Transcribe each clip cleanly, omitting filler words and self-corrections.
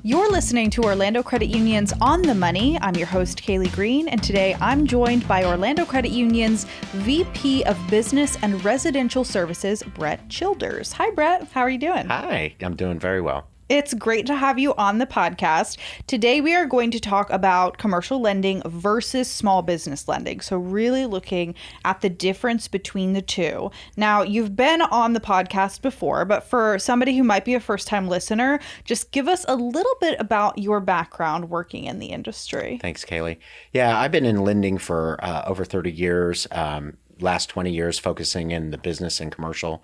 You're listening to Orlando Credit Union's On the Money. I'm your host, Kaylee Green, and today I'm joined by Orlando Credit Union's VP of Business and Residential Services, Brett Childers. Hi, Brett. How are you doing? Hi, I'm doing very well. It's great to have you on the podcast. Today, we are going to talk about commercial lending versus small business lending. So really looking at the difference between the two. Now, you've been on the podcast before, but for somebody who might be a first-time listener, just give us a little bit about your background working in the industry. Thanks, Kaylee. Yeah, I've been in lending for over 30 years. Last 20 years focusing in the business and commercial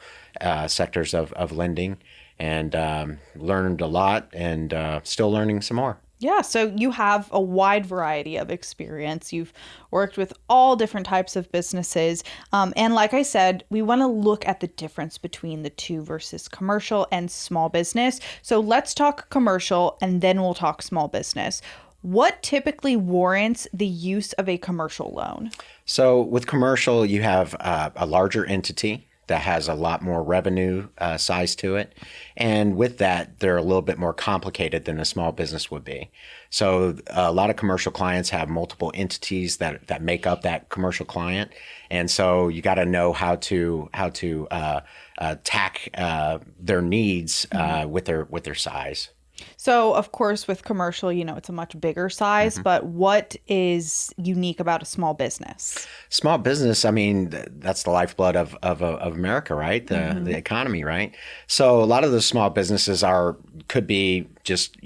sectors of lending. And learned a lot and still learning some more. Yeah, so you have a wide variety of experience. You've worked with all different types of businesses. And like I said, we want to look at the difference between the two versus commercial and small business. So let's talk commercial and then we'll talk small business. What typically warrants the use of a commercial loan? So with commercial, you have a larger entity that has a lot more revenue size to it. And with that, they're a little bit more complicated than a small business would be. So a lot of commercial clients have multiple entities that make up that commercial client. And so you got to know how to attack their needs with their size. So, of course, with commercial, it's a much bigger size, but what is unique about a small business? Small business, I mean, that's the lifeblood of America, right? The economy, right? So a lot of the small businesses could be just,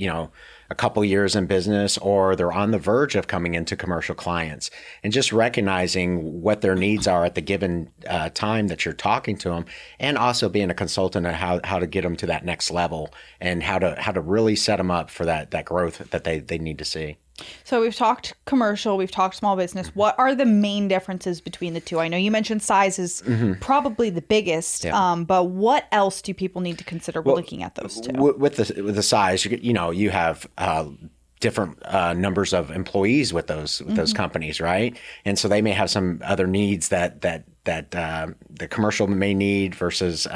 a couple years in business, or they're on the verge of coming into commercial clients, and just recognizing what their needs are at the given time that you're talking to them, and also being a consultant on how to get them to that next level and how to really set them up for that growth that they need to see. So we've talked commercial, we've talked small business. What are the main differences between the two? I know you mentioned size is probably the biggest, but what else do people need to consider looking at those two? With the size, you have different numbers of employees with those companies, right? And so they may have some other needs that the commercial may need versus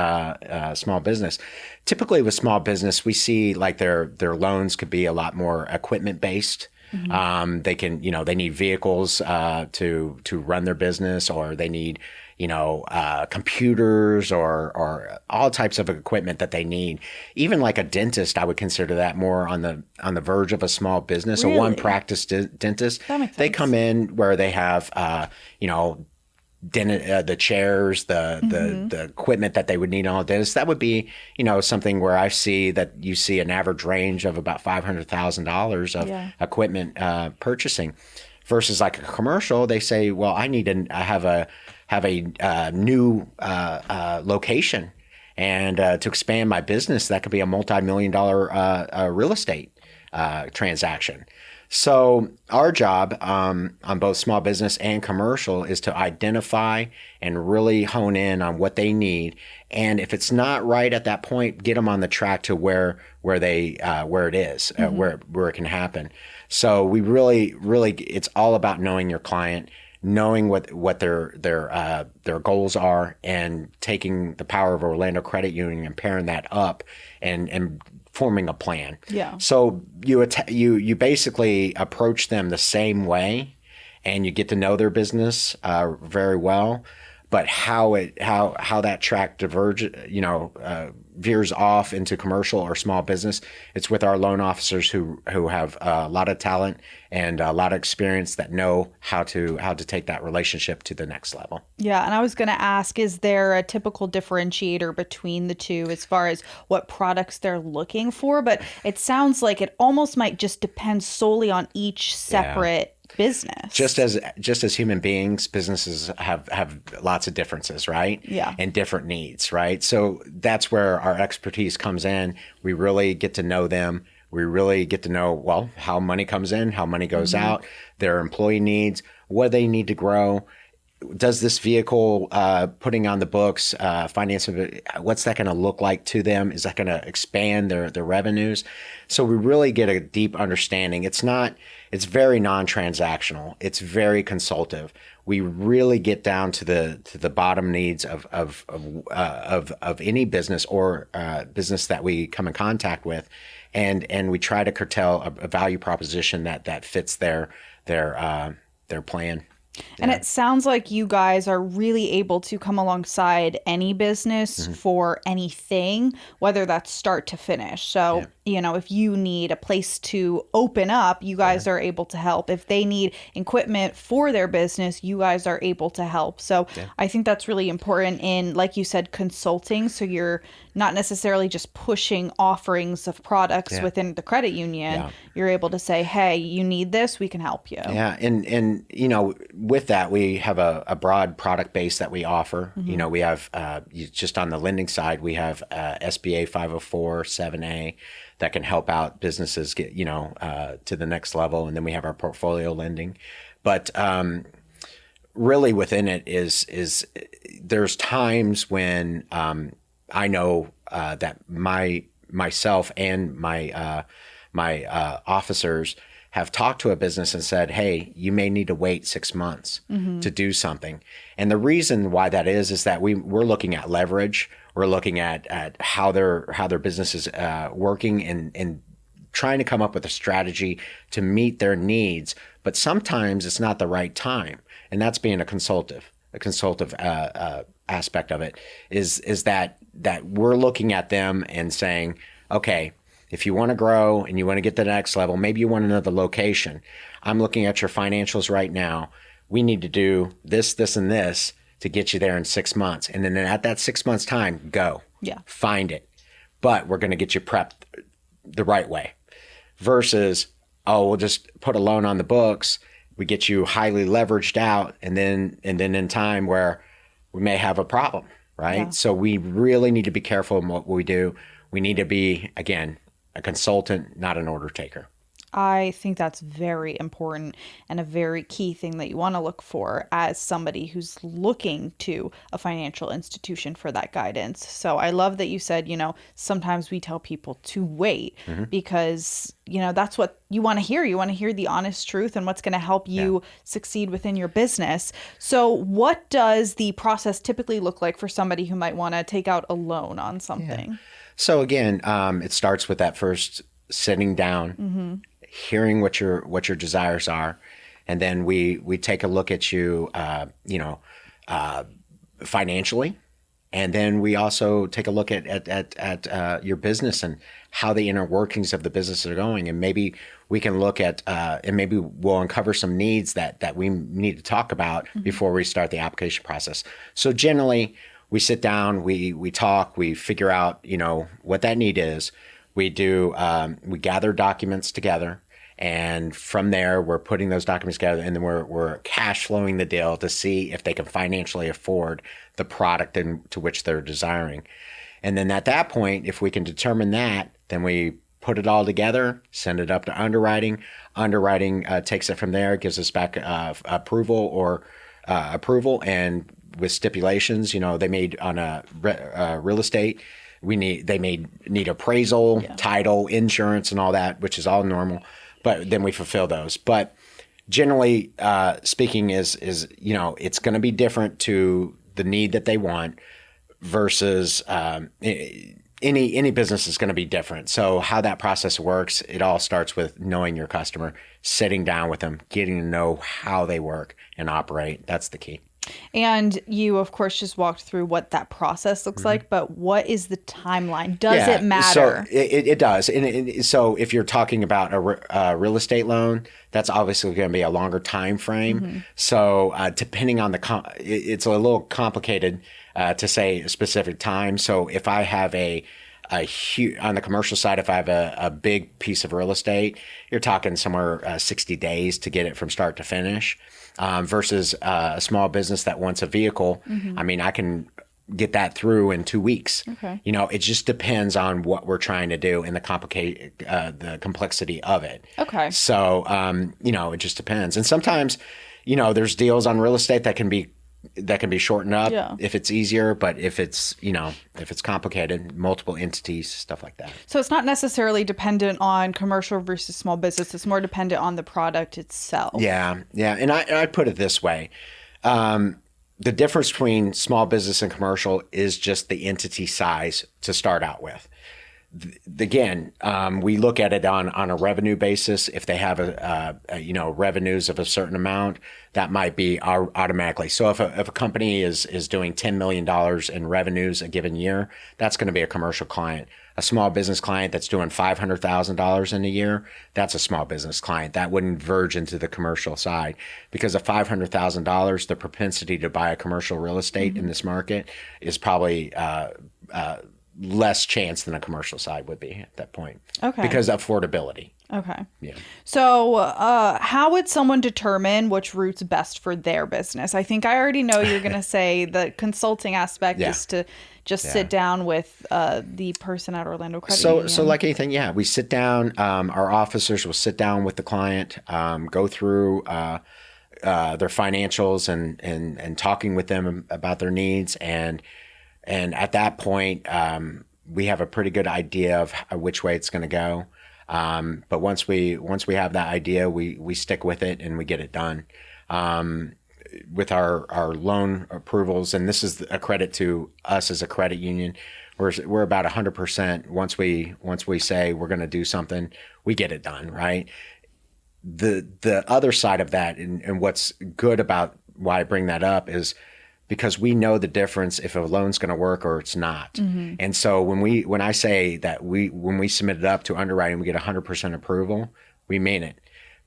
small business. Typically with small business, we see like their loans could be a lot more equipment based. They can, they need vehicles to run their business, or they need, computers or all types of equipment that they need. Even like a dentist, I would consider that more on the verge of a small business. Really? A one practice dentist. That makes sense. They come in where they have, the chairs, the equipment that they would need on a dentist. That would be, something where I see that you see an average range of about $500,000 of equipment purchasing, versus like a commercial. They say, well, I have a new location, and to expand my business, that could be a multi-million-dollar real estate transaction. So our job on both small business and commercial is to identify and really hone in on what they need. And if it's not right at that point, get them on the track to where it is, where it can happen. So we really, it's all about knowing your client, knowing what their goals are, and taking the power of Orlando Credit Union and pairing that up and forming a plan. Yeah. So you basically approach them the same way, and you get to know their business very well. But how that track veers off into commercial or small business, it's with our loan officers who have a lot of talent and a lot of experience that know how to take that relationship to the next level. Yeah, and I was going to ask, is there a typical differentiator between the two as far as what products they're looking for? But it sounds like it almost might just depend solely on each separate business. Just as human beings, businesses have lots of differences, right? Yeah. And different needs, right? So that's where our expertise comes in. We really get to know them. We really get to know, well, how money comes in, how money goes out, their employee needs, what they need to grow. does this vehicle putting on the books, financing, what's that going to look like to them? Is that going to expand their revenues? So we really get a deep understanding. It's very non-transactional. It's very consultative. We really get down to the bottom needs of any business or business that we come in contact with, and we try to curtail a value proposition that fits their plan. And it sounds like you guys are really able to come alongside any business for anything, whether that's start to finish. So, if you need a place to open up, you guys are able to help. If they need equipment for their business, you guys are able to help. So I think that's really important in, like you said, consulting. So you're not necessarily just pushing offerings of products within the credit union. Yeah. You're able to say, hey, you need this, we can help you. Yeah. And with that, we have a broad product base that we offer. We have just on the lending side, we have SBA 504, 7A that can help out businesses get, to the next level. And then we have our portfolio lending. But really within it is there's times when I know that myself and my officers have talked to a business and said, hey, you may need to wait 6 months to do something. And the reason why that is that we're looking at leverage. We're looking at how their business is working and trying to come up with a strategy to meet their needs. But sometimes it's not the right time. And that's being a consultative aspect of it is that we're looking at them and saying, okay, if you want to grow and you want to get to the next level, maybe you want another location. I'm looking at your financials right now. We need to do this, this, and this to get you there in 6 months. And then at that 6 months time, go. Yeah. Find it. But we're going to get you prepped the right way. Versus, we'll just put a loan on the books. We get you highly leveraged out and then in time where we may have a problem, right? Yeah. So we really need to be careful in what we do. We need to be, again, a consultant, not an order taker. I think that's very important and a very key thing that you want to look for as somebody who's looking to a financial institution for that guidance. So I love that you said, sometimes we tell people to wait because, that's what you want to hear. You want to hear the honest truth and what's going to help you succeed within your business. So what does the process typically look like for somebody who might want to take out a loan on something? Yeah. So again, it starts with that first sitting down, hearing what your desires are, and then we take a look at you, financially, and then we also take a look at your business and how the inner workings of the business are going, and maybe we can look at and maybe we'll uncover some needs that we need to talk about before we start the application process. So generally, we sit down, we talk, we figure out, what that need is. We gather documents together, and from there, we're putting those documents together, and then we're cash flowing the deal to see if they can financially afford the product to which they're desiring. And then at that point, if we can determine that, then we put it all together, send it up to underwriting. Underwriting takes it from there, gives us back approval, and with stipulations, they made on a real estate. They may need appraisal, title, insurance, and all that, which is all normal. But then we fulfill those. But generally speaking, is it's going to be different to the need that they want versus any business is going to be different. So how that process works, it all starts with knowing your customer, sitting down with them, getting to know how they work and operate. That's the key. And you, of course, just walked through what that process looks like, but what is the timeline? Does it matter? So it does. And so if you're talking about a real estate loan, that's obviously going to be a longer time frame. So depending on it's a little complicated to say a specific time. So if I have on the commercial side, if I have a big piece of real estate, you're talking somewhere 60 days to get it from start to finish. Versus a small business that wants a vehicle, I mean, I can get that through in 2 weeks. Okay. It just depends on what we're trying to do and the complexity of it. Okay. So, it just depends. And sometimes, there's deals on real estate that can be that can be shortened up Yeah. if it's easier, but if it's, if it's complicated, multiple entities, stuff like that. So it's not necessarily dependent on commercial versus small business. It's more dependent on the product itself. Yeah. Yeah. And I'd put it this way. The difference between small business and commercial is just the entity size to start out with. Again, we look at it on a revenue basis. If they have revenues of a certain amount, that might be automatically. So if a company is doing $10 million in revenues a given year, that's going to be a commercial client. A small business client that's doing $500,000 in a year, that's a small business client. That wouldn't verge into the commercial side, because of $500,000, the propensity to buy a commercial real estate in this market is probably less chance than a commercial side would be at that point. Okay. Because of affordability. Okay. Yeah. So how would someone determine which route's best for their business? I think I already know you're going to say the consulting aspect is to just sit down with the person at Orlando Credit Union. So like anything, we sit down. Our officers will sit down with the client, go through their financials and talking with them about their needs. And at that point, we have a pretty good idea of which way it's going to go. But once we have that idea, we stick with it and we get it done. With our loan approvals, and this is a credit to us as a credit union, we're about 100%. Once we say we're going to do something, we get it done, right? The other side of that, and what's good about why I bring that up is because we know the difference if a loan's going to work or it's not. Mm-hmm. And so when I say that when we submit it up to underwriting, we get 100% approval, we mean it.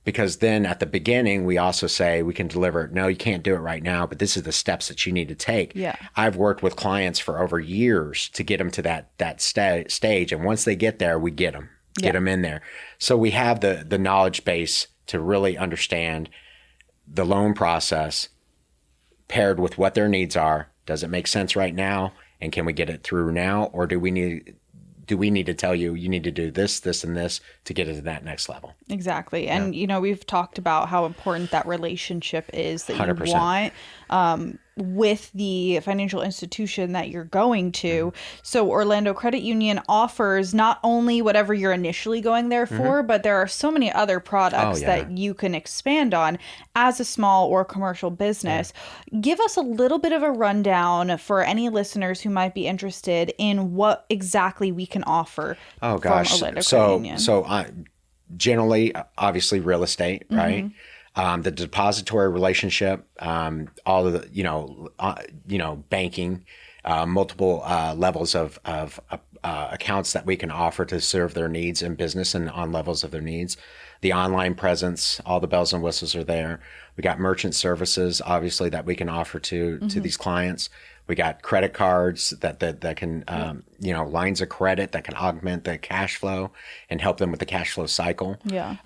Because then at the beginning, we also say we can deliver it. No, you can't do it right now, but this is the steps that you need to take. Yeah. I've worked with clients for over years to get them to that stage. And once they get there, we get them in there. So we have the knowledge base to really understand the loan process paired with what their needs are. Does it make sense right now? And can we get it through now? Or do we need to tell you need to do this, this, and this to get it to that next level? Exactly. And, we've talked about how important that relationship is that 100%. you want with the financial institution that you're going to. Mm-hmm. So Orlando Credit Union offers not only whatever you're initially going there for, but there are so many other products that you can expand on as a small or commercial business. Yeah. Give us a little bit of a rundown for any listeners who might be interested in what exactly we can offer from Orlando Credit Union. So generally, obviously, real estate, right? Mm-hmm. The depository relationship, all of the, banking, multiple levels of accounts that we can offer to serve their needs in business and on levels of their needs. The online presence, all the bells and whistles are there. We got merchant services, obviously, that we can offer to these clients. We got credit cards that can, lines of credit that can augment the cash flow and help them with the cash flow cycle. Yeah.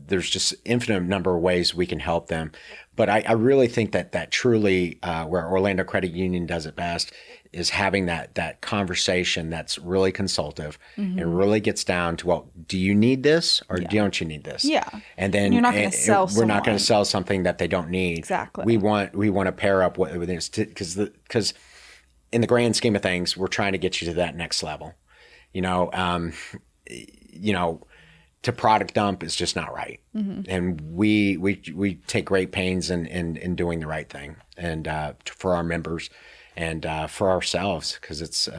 There's just infinite number of ways we can help them. But I really think that truly where Orlando Credit Union does it best is having that conversation that's really consultative and really gets down to, well, do you need this or don't you need this? Yeah. And then you're not going to sell we're not going to sell something that they don't need. Exactly. We want to pair up with this because in the grand scheme of things, we're trying to get you to that next level. To product dump is just not right. Mm-hmm. And we take great pains in doing the right thing and for our members and for ourselves, because it's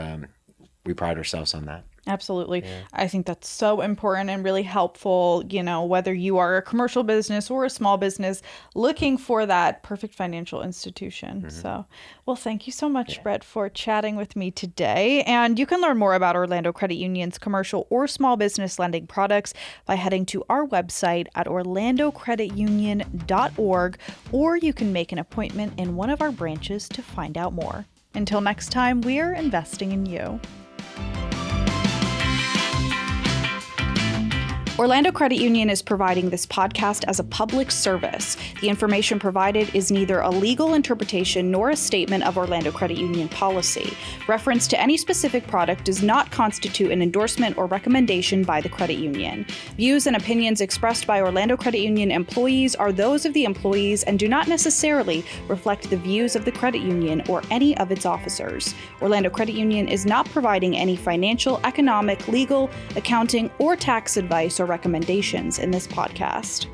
we pride ourselves on that. Absolutely. Yeah. I think that's so important and really helpful, whether you are a commercial business or a small business looking for that perfect financial institution. Mm-hmm. So, well, thank you so much, Brett, for chatting with me today. And you can learn more about Orlando Credit Union's commercial or small business lending products by heading to our website at orlandocreditunion.org, or you can make an appointment in one of our branches to find out more. Until next time, we are investing in you. Orlando Credit Union is providing this podcast as a public service. The information provided is neither a legal interpretation nor a statement of Orlando Credit Union policy. Reference to any specific product does not constitute an endorsement or recommendation by the credit union. Views and opinions expressed by Orlando Credit Union employees are those of the employees and do not necessarily reflect the views of the credit union or any of its officers. Orlando Credit Union is not providing any financial, economic, legal, accounting, or tax advice or recommendations in this podcast.